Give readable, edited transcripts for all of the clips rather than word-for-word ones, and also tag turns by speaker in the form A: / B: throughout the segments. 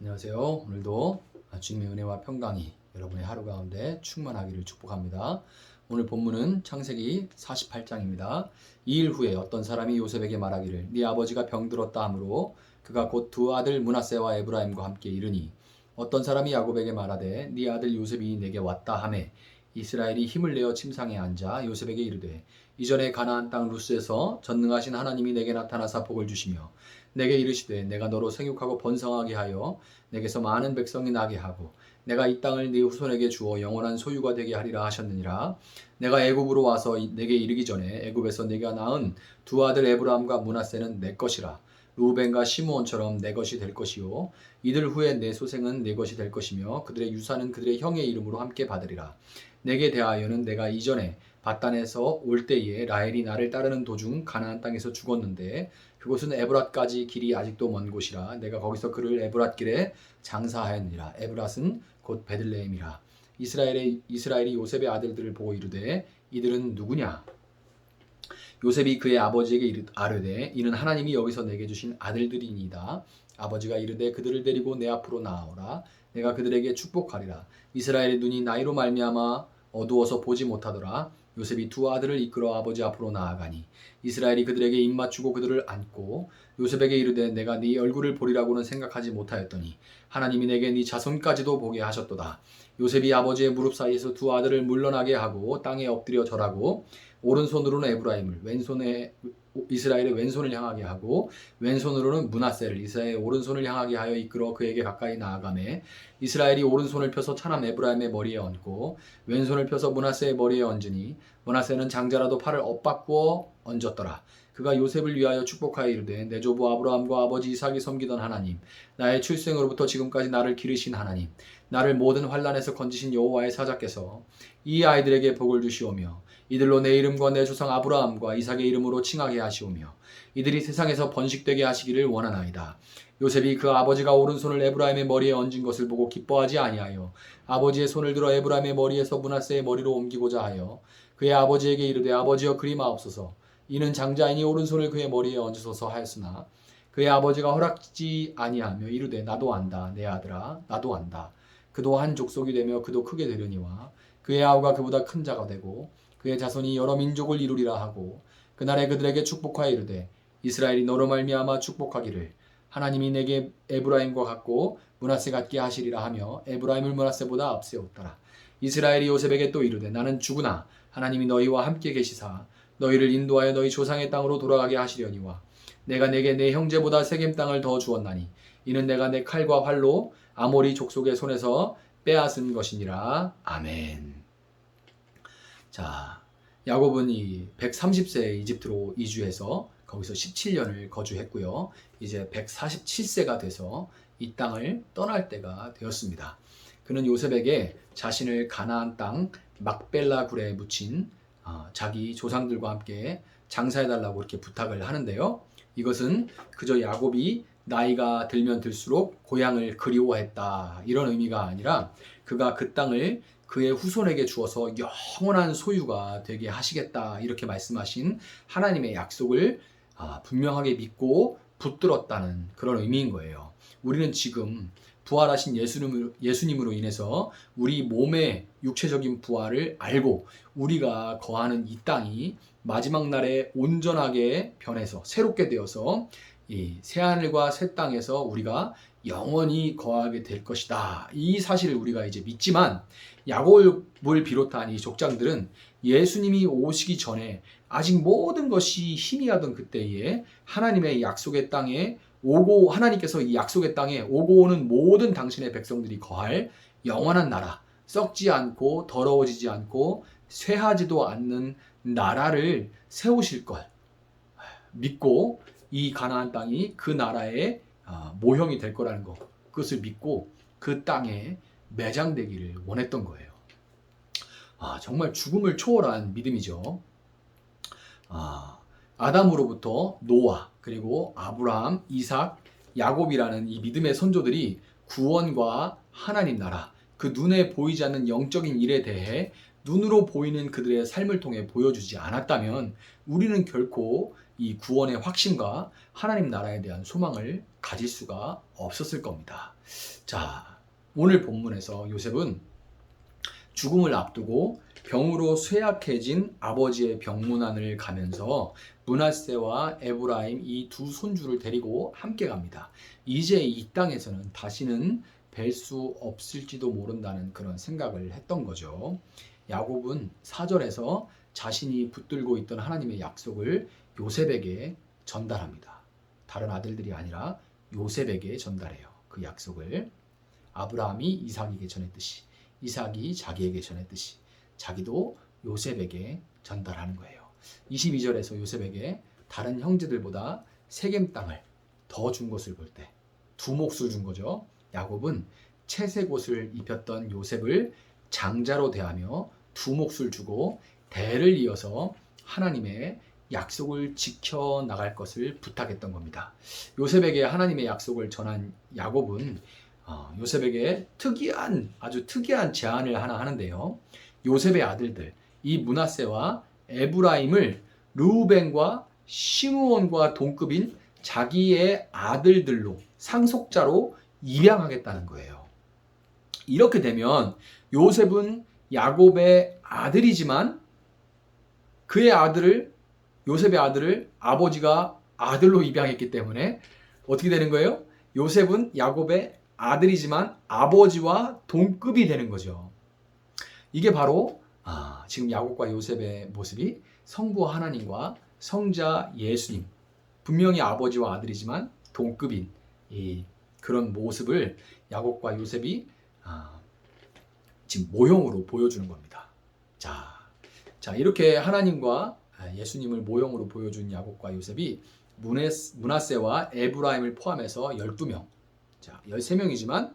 A: 안녕하세요. 오늘도 주님의 은혜와 평강이 여러분의 하루 가운데 충만하기를 축복합니다. 오늘 본문은 창세기 48장입니다. 2일 후에 어떤 사람이 요셉에게 말하기를 네 아버지가 병들었다 하므로 그가 곧 두 아들 므낫세와 에브라임과 함께 이르니 어떤 사람이 야곱에게 말하되 네 아들 요셉이 내게 왔다 하매 이스라엘이 힘을 내어 침상에 앉아 요셉에게 이르되 이전에 가나안 땅 루스에서 전능하신 하나님이 내게 나타나사 복을 주시며 내게 이르시되 내가 너로 생육하고 번성하게 하여 내게서 많은 백성이 나게 하고 내가 이 땅을 네 후손에게 주어 영원한 소유가 되게 하리라 하셨느니라. 내가 애굽으로 와서 내게 이르기 전에 애굽에서 내가 낳은 두 아들 에브라함과 므낫세는 내 것이라. 루벤과 시므온처럼 내 것이 될 것이요 이들 후에 내 소생은 내 것이 될 것이며 그들의 유산은 그들의 형의 이름으로 함께 받으리라. 내게 대하여는 내가 이전에 바단에서 올 때에 라헬이 나를 따르는 도중 가나안 땅에서 죽었는데 그곳은 에브랏까지 길이 아직도 먼 곳이라 내가 거기서 그를 에브랏 길에 장사하였느니라. 에브랏은 곧 베들레헴이라. 이스라엘이 요셉의 아들들을 보고 이르되 이들은 누구냐? 요셉이 그의 아버지에게 아뢰되 이는 하나님이 여기서 내게 주신 아들들이니이다. 아버지가 이르되 그들을 데리고 내 앞으로 나아오라. 내가 그들에게 축복하리라. 이스라엘의 눈이 나이로 말미암아 어두워서 보지 못하더라. 요셉이 두 아들을 이끌어 아버지 앞으로 나아가니 이스라엘이 그들에게 입맞추고 그들을 안고 요셉에게 이르되 내가 네 얼굴을 보리라고는 생각하지 못하였더니 하나님이 내게 네 자손까지도 보게 하셨도다. 요셉이 아버지의 무릎 사이에서 두 아들을 물러나게 하고 땅에 엎드려 절하고 오른손으로는 에브라임을 왼손에 이스라엘의 왼손을 향하게 하고 왼손으로는 므낫세를 이스라엘의 오른손을 향하게 하여 이끌어 그에게 가까이 나아가매 이스라엘이 오른손을 펴서 차남 에브라임의 머리에 얹고 왼손을 펴서 므낫세의 머리에 얹으니 므낫세는 장자라도 팔을 엇바꾸어 얹었더라. 그가 요셉을 위하여 축복하여 이르되 내 조부 아브라함과 아버지 이삭이 섬기던 하나님 나의 출생으로부터 지금까지 나를 기르신 하나님 나를 모든 환난에서 건지신 여호와의 사자께서 이 아이들에게 복을 주시오며 이들로 내 이름과 내 조상 아브라함과 이삭의 이름으로 칭하게 하시오며 이들이 세상에서 번식되게 하시기를 원하나이다. 요셉이 그 아버지가 오른손을 에브라임의 머리에 얹은 것을 보고 기뻐하지 아니하여 아버지의 손을 들어 에브라임의 머리에서 므낫세의 머리로 옮기고자 하여 그의 아버지에게 이르되 아버지여 그리마옵소서. 이는 장자이니 오른손을 그의 머리에 얹으소서 하였으나 그의 아버지가 허락지 아니하며 이르되 나도 안다 내 아들아 나도 안다. 그도 한 족속이 되며 그도 크게 되려니와 그의 아우가 그보다 큰 자가 되고 그의 자손이 여러 민족을 이루리라 하고 그날에 그들에게 축복하여 이르되 이스라엘이 너로 말미암아 축복하기를 하나님이 내게 에브라임과 같고 므낫세 같게 하시리라 하며 에브라임을 므낫세보다 앞세웠더라. 이스라엘이 요셉에게 또 이르되 나는 죽으나 하나님이 너희와 함께 계시사 너희를 인도하여 너희 조상의 땅으로 돌아가게 하시려니와 내가 내게 내 형제보다 세겜 땅을 더 주었나니 이는 내가 내 칼과 활로 아모리 족속의 손에서 빼앗은 것이니라. 아멘. 자, 야곱은 이 130세에 이집트로 이주해서 거기서 17년을 거주했고요. 이제 147세가 돼서 이 땅을 떠날 때가 되었습니다. 그는 요셉에게 자신을 가나안 땅 막벨라 굴에 묻힌 자기 조상들과 함께 장사해달라고 이렇게 부탁을 하는데요. 이것은 그저 야곱이 나이가 들면 들수록 고향을 그리워했다 이런 의미가 아니라 그가 그 땅을 그의 후손에게 주어서 영원한 소유가 되게 하시겠다 이렇게 말씀하신 하나님의 약속을 분명하게 믿고 붙들었다는 그런 의미인 거예요. 우리는 지금 부활하신 예수님으로 인해서 우리 몸의 육체적인 부활을 알고 우리가 거하는 이 땅이 마지막 날에 온전하게 변해서 새롭게 되어서 이 새하늘과 새 땅에서 우리가 영원히 거하게 될 것이다. 이 사실을 우리가 이제 믿지만 야곱을 비롯한 이 족장들은 예수님이 오시기 전에 아직 모든 것이 희미하던 그때에 하나님의 약속의 땅에 오고 하나님께서 이 약속의 땅에 오고 오는 모든 당신의 백성들이 거할 영원한 나라, 썩지 않고 더러워지지 않고 쇠하지도 않는 나라를 세우실 것 믿고 이 가나안 땅이 그 나라의 모형이 될 거라는 것 그것을 믿고 그 땅에 매장되기를 원했던 거예요. 정말 죽음을 초월한 믿음이죠. 아담으로부터 노아 그리고 아브라함, 이삭, 야곱이라는 이 믿음의 선조들이 구원과 하나님 나라 그 눈에 보이지 않는 영적인 일에 대해 눈으로 보이는 그들의 삶을 통해 보여주지 않았다면 우리는 결코 이 구원의 확신과 하나님 나라에 대한 소망을 가질 수가 없었을 겁니다. 자, 오늘 본문에서 요셉은 죽음을 앞두고 병으로 쇠약해진 아버지의 병문안을 가면서 므낫세와 에브라임 이 두 손주를 데리고 함께 갑니다. 이제 이 땅에서는 다시는 뵐 수 없을지도 모른다는 그런 생각을 했던 거죠. 야곱은 4절에서 자신이 붙들고 있던 하나님의 약속을 요셉에게 전달합니다. 다른 아들들이 아니라 요셉에게 전달해요. 그 약속을 아브라함이 이삭에게 전했듯이, 이삭이 자기에게 전했듯이 자기도 요셉에게 전달하는 거예요. 22절에서 요셉에게 다른 형제들보다 세겜 땅을 더 준 것을 볼 때 두 몫을 준 거죠. 야곱은 채색 옷을 입혔던 요셉을 장자로 대하며 두 몫을 주고 대를 이어서 하나님의 약속을 지켜나갈 것을 부탁했던 겁니다. 요셉에게 하나님의 약속을 전한 야곱은 요셉에게 아주 특이한 제안을 하나 하는데요. 요셉의 아들들, 이 므낫세와 에브라임을 르우벤과 시므온과 동급인 자기의 아들들로, 상속자로 입양하겠다는 거예요. 이렇게 되면 요셉은 야곱의 아들이지만 요셉의 아들을 아버지가 아들로 입양했기 때문에 어떻게 되는 거예요? 요셉은 야곱의 아들이지만 아버지와 동급이 되는 거죠. 이게 바로 지금 야곱과 요셉의 모습이 성부 하나님과 성자 예수님, 분명히 아버지와 아들이지만 동급인 그런 모습을 야곱과 요셉이 지금 모형으로 보여주는 겁니다. 자, 이렇게 하나님과 예수님을 모형으로 보여준 야곱과 요셉이 므낫세와 에브라임을 포함해서 12명, 13명이지만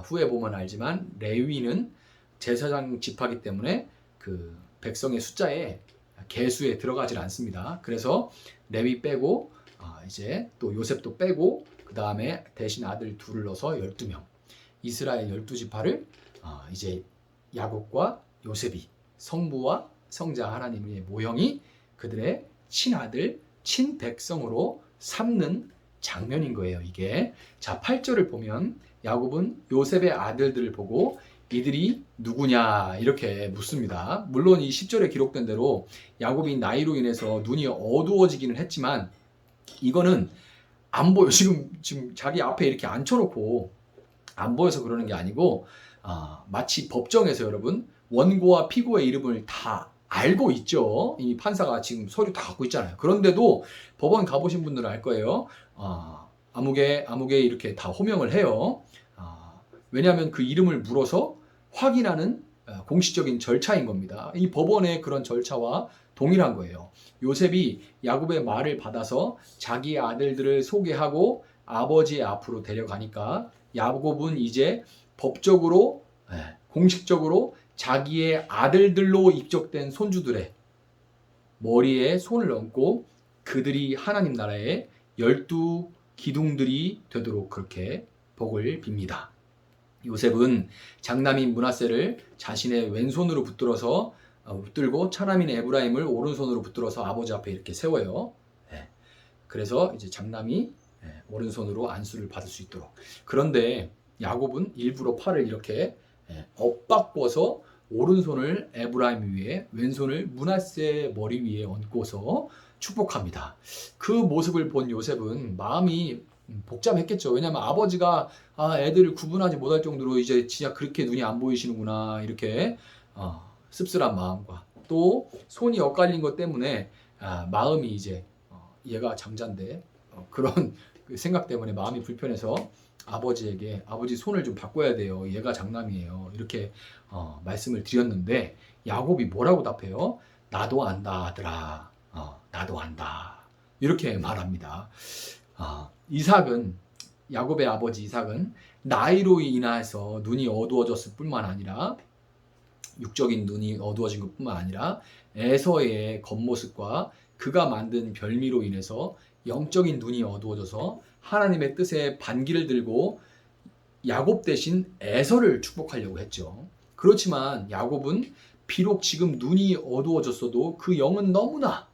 A: 후에 보면 알지만 레위는 제사장 지파기 때문에 그 백성의 숫자에 계수에 들어가질 않습니다. 그래서 레위 빼고 이제 또 요셉도 빼고 그 다음에 대신 아들 둘을 넣어서 12명, 이스라엘 12지파를 이제 야곱과 요셉이 성부와 성자 하나님의 모형이 그들의 친아들, 친백성으로 삼는 장면인 거예요. 이게 8절을 보면 야곱은 요셉의 아들들을 보고 이들이 누구냐 이렇게 묻습니다. 물론 이 10절에 기록된 대로 야곱이 나이로 인해서 눈이 어두워지기는 했지만 이거는 안 보여. 지금 자기 앞에 이렇게 앉혀놓고 안 보여서 그러는 게 아니고 마치 법정에서 여러분 원고와 피고의 이름을 다 알고 있죠. 이 판사가 지금 서류 다 갖고 있잖아요. 그런데도 법원 가보신 분들은 알 거예요. 아무개 이렇게 다 호명을 해요. 왜냐하면 그 이름을 물어서 확인하는 공식적인 절차인 겁니다. 이 법원의 그런 절차와 동일한 거예요. 요셉이 야곱의 말을 받아서 자기 아들들을 소개하고 아버지의 앞으로 데려가니까 야곱은 이제 법적으로 공식적으로 자기의 아들들로 입적된 손주들의 머리에 손을 얹고 그들이 하나님 나라의 12 기둥들이 되도록 그렇게 복을 빕니다. 요셉은 장남인 므낫세를 자신의 왼손으로 붙들고 차남인 에브라임을 오른손으로 붙들어서 아버지 앞에 이렇게 세워요. 그래서 이제 장남이 오른손으로 안수를 받을 수 있도록. 그런데 야곱은 일부러 팔을 이렇게 엇바꿔서 오른손을 에브라임 위에, 왼손을 므낫세 머리 위에 얹고서 축복합니다. 그 모습을 본 요셉은 마음이 복잡했겠죠. 왜냐하면 아버지가 애들을 구분하지 못할 정도로 이제 진짜 그렇게 눈이 안 보이시는구나 이렇게 씁쓸한 마음과 또 손이 엇갈린 것 때문에 마음이 이제 얘가 장자인데 그런 생각 때문에 마음이 불편해서 아버지에게 아버지 손을 좀 바꿔야 돼요. 얘가 장남이에요. 이렇게 말씀을 드렸는데 야곱이 뭐라고 답해요? 나도 안다 아들아. 나도 안다. 이렇게 말합니다. 야곱의 아버지 이삭은 나이로 인해서 눈이 어두워졌을 뿐만 아니라 육적인 눈이 어두워진 것 뿐만 아니라 에서의 겉모습과 그가 만든 별미로 인해서 영적인 눈이 어두워져서 하나님의 뜻에 반기를 들고 야곱 대신 에서를 축복하려고 했죠. 그렇지만 야곱은 비록 지금 눈이 어두워졌어도 그 영은 너무나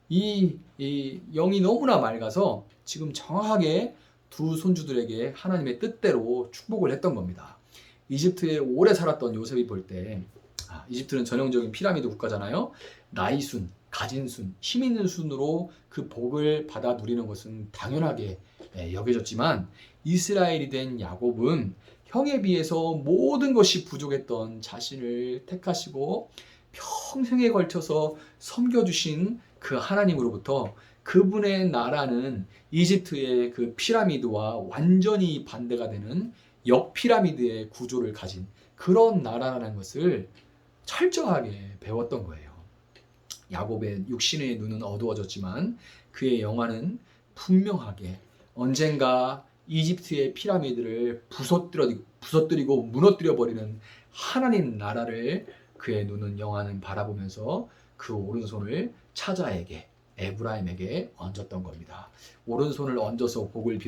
A: 이 영이 너무나 맑아서 지금 정확하게 두 손주들에게 하나님의 뜻대로 축복을 했던 겁니다. 이집트에 오래 살았던 요셉이 볼 때 이집트는 전형적인 피라미드 국가잖아요. 나이순, 가진순, 힘 있는 순으로 그 복을 받아 누리는 것은 당연하게 여겨졌지만 이스라엘이 된 야곱은 형에 비해서 모든 것이 부족했던 자신을 택하시고 평생에 걸쳐서 섬겨주신 그 하나님으로부터 그분의 나라는 이집트의 그 피라미드와 완전히 반대가 되는 역피라미드의 구조를 가진 그런 나라라는 것을 철저하게 배웠던 거예요. 야곱의 육신의 눈은 어두워졌지만 그의 영안은 분명하게 언젠가 이집트의 피라미드를 부서뜨리고 무너뜨려 버리는 하나님 나라를 그의 눈은 영안은 바라보면서 그 오른손을 차자에게 에브라임에게 얹었던 겁니다. 오른손을 얹어서 복을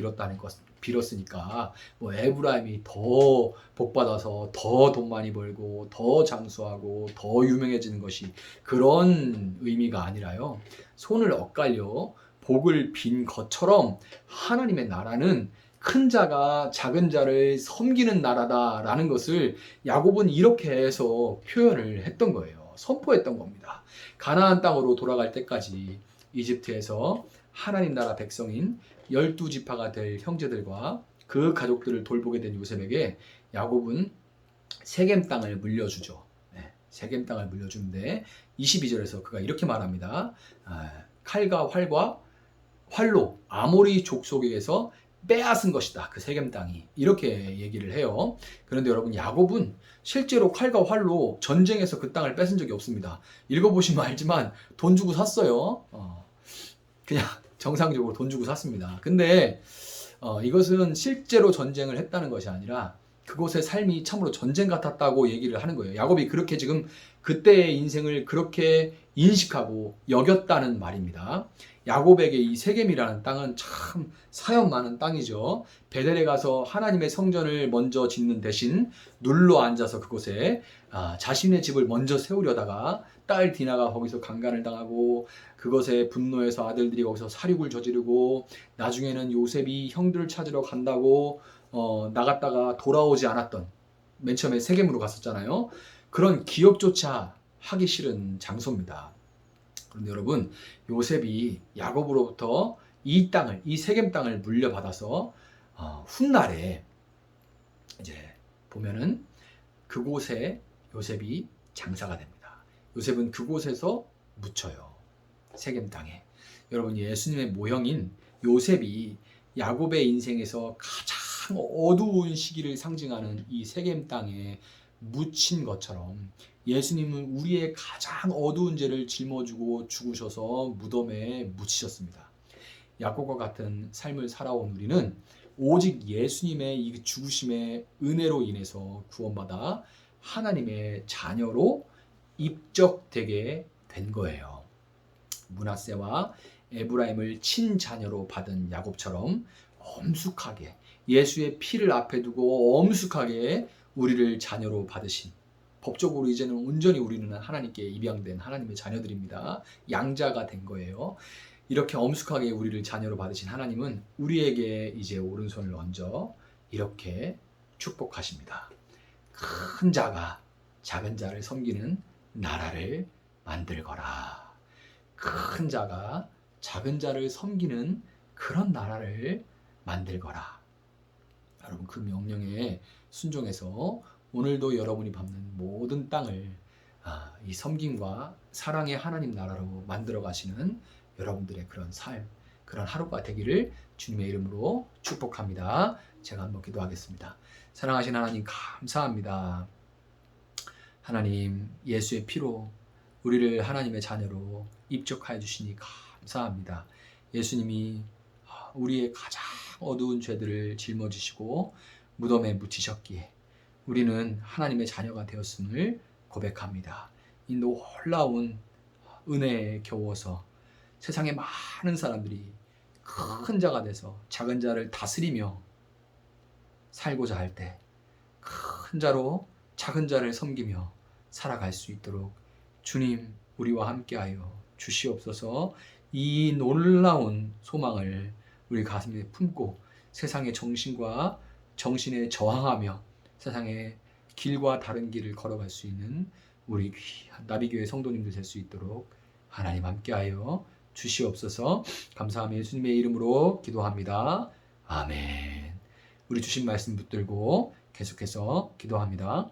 A: 빌었으니까 뭐 에브라임이 더 복받아서 더 돈 많이 벌고 더 장수하고 더 유명해지는 것이 그런 의미가 아니라요. 손을 엇갈려 복을 빈 것처럼 하나님의 나라는 큰 자가 작은 자를 섬기는 나라다라는 것을 야곱은 이렇게 해서 표현을 했던 거예요. 선포했던 겁니다. 가나안 땅으로 돌아갈 때까지 이집트에서 하나님 나라 백성인 12지파가 될 형제들과 그 가족들을 돌보게 된 요셉에게 야곱은 세겜 땅을 물려주죠. 세겜 땅을 물려주는데 22절에서 그가 이렇게 말합니다. 칼과 활로 아모리 족속에게서 빼앗은 것이다. 그 세겜 땅이. 이렇게 얘기를 해요. 그런데 여러분 야곱은 실제로 칼과 활로 전쟁에서 그 땅을 뺏은 적이 없습니다. 읽어보시면 알지만 돈 주고 샀어요. 그냥 정상적으로 돈 주고 샀습니다. 근데 이것은 실제로 전쟁을 했다는 것이 아니라 그곳의 삶이 참으로 전쟁 같았다고 얘기를 하는 거예요. 야곱이 그렇게 지금 그때의 인생을 그렇게 인식하고 여겼다는 말입니다. 야곱에게 이 세겜이라는 땅은 참 사연 많은 땅이죠. 베델에 가서 하나님의 성전을 먼저 짓는 대신 눌러 앉아서 그곳에 자신의 집을 먼저 세우려다가 딸 디나가 거기서 강간을 당하고 그것에 분노해서 아들들이 거기서 살육을 저지르고 나중에는 요셉이 형들을 찾으러 간다고 나갔다가 돌아오지 않았던 맨 처음에 세겜으로 갔었잖아요. 그런 기억조차 하기 싫은 장소입니다. 그런데 여러분 요셉이 야곱으로부터 이 세겜 땅을 물려받아서 훗날에 이제 보면은 그곳에 요셉이 장사가 됩니다. 요셉은 그곳에서 묻혀요. 세겜 땅에. 여러분 예수님의 모형인 요셉이 야곱의 인생에서 가장 어두운 시기를 상징하는 이 세겜 땅에 묻힌 것처럼 예수님은 우리의 가장 어두운 죄를 짊어지고 죽으셔서 무덤에 묻히셨습니다. 야곱과 같은 삶을 살아온 우리는 오직 예수님의 이 죽으심의 은혜로 인해서 구원받아 하나님의 자녀로 입적되게 된 거예요. 므낫세와 에브라임을 친자녀로 받은 야곱처럼 엄숙하게 예수의 피를 앞에 두고 엄숙하게 우리를 자녀로 받으신 법적으로 이제는 온전히 우리는 하나님께 입양된 하나님의 자녀들입니다. 양자가 된 거예요. 이렇게 엄숙하게 우리를 자녀로 받으신 하나님은 우리에게 이제 오른손을 얹어 이렇게 축복하십니다. 큰 자가 작은 자를 섬기는 나라를 만들거라. 큰 자가 작은 자를 섬기는 그런 나라를 만들거라. 여러분 그 명령에 순종해서 오늘도 여러분이 밟는 모든 땅을 이 섬김과 사랑의 하나님 나라로 만들어 가시는 여러분들의 그런 삶, 그런 하루가 되기를 주님의 이름으로 축복합니다. 제가 한번 기도하겠습니다. 사랑하신 하나님 감사합니다. 하나님 예수의 피로 우리를 하나님의 자녀로 입적하여 주시니 감사합니다. 예수님이 우리의 가장 어두운 죄들을 짊어지시고 무덤에 묻히셨기에 우리는 하나님의 자녀가 되었음을 고백합니다. 이 놀라운 은혜에 겨워서 세상에 많은 사람들이 큰 자가 돼서 작은 자를 다스리며 살고자 할 때 큰 자로 작은 자를 섬기며 살아갈 수 있도록 주님 우리와 함께하여 주시옵소서. 이 놀라운 소망을 우리 가슴에 품고 세상의 정신과 정신에 저항하며 세상의 길과 다른 길을 걸어갈 수 있는 우리 나비교회 성도님들 될 수 있도록 하나님 함께하여 주시옵소서. 감사하며 예수님의 이름으로 기도합니다. 아멘. 우리 주신 말씀 붙들고 계속해서 기도합니다.